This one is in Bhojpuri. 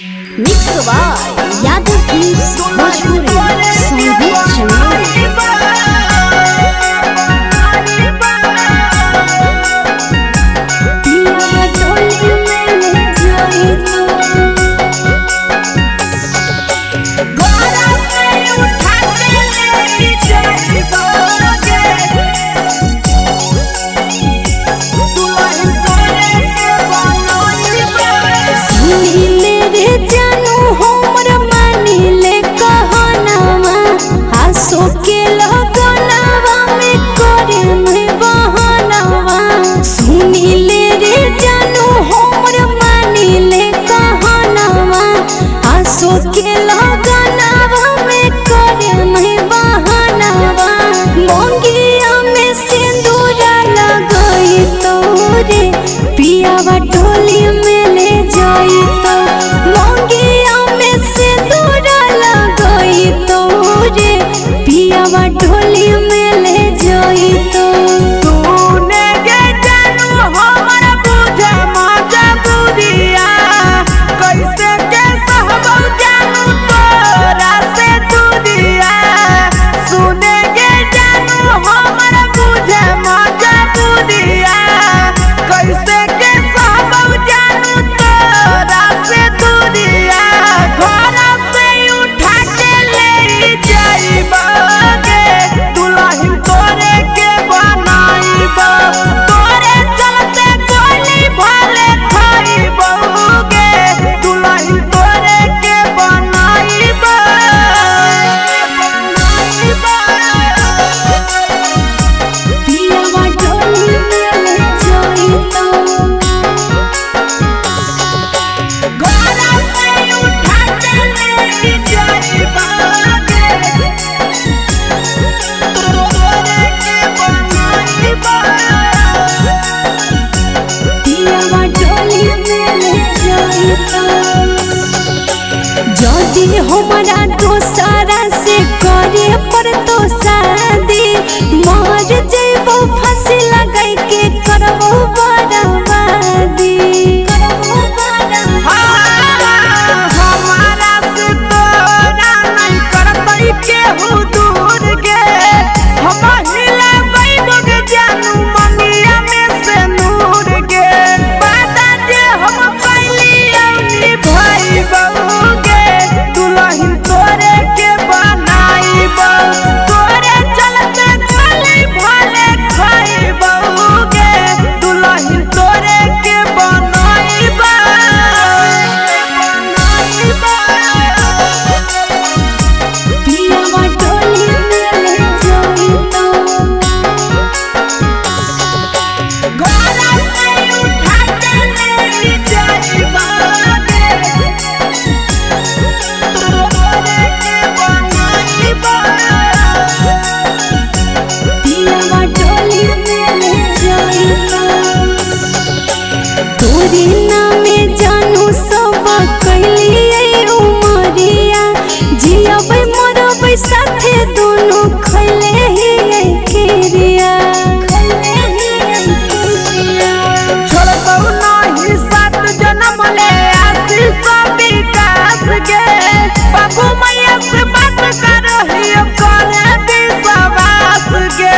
मिक्स बाय यादव की भोजपुरी संगीत चैनल। पियावा टोली में ले जाई तो मोंगिया में सिंदूरा लगाई तो रे पियावा टोली में ले जाई तो तूने के जानू हमर बुझे मजा बुदिया कैसे के सहबो जानू तोरा से दुदिया सुने के जानू हमर बुझे मजा बुदिया कैसे जदी हमारा दोसारा से करे पर तो शादी मर जेबो फांसी लगाई के करबो बर्बादी हमारा से तोरा नहीं करतई केहू दूर गे हम हिला बैठो गे जानू मंगिया में से नूर गे बादा जे हम कैली औनी भाई बहू गे दुल्हन तोरे के बनाईब तोरे चलते खाली भले खाईब गे दुल्हन तोरे के बनाईब पियावा टोली में ले जाई तो घोड़ा से उठा के ले जाईब तोरे के बनाईब पियावा टोली में ले जाई तो तोरी नामे जानू सब कैलिए उमरिया जियबै मरबै साथे दोनों खैले ही खिरिया छोड़बौ नहीं सात जन्म ले आशीष विकास गे बाबू मैया से बात करहियो करे विश्वास गे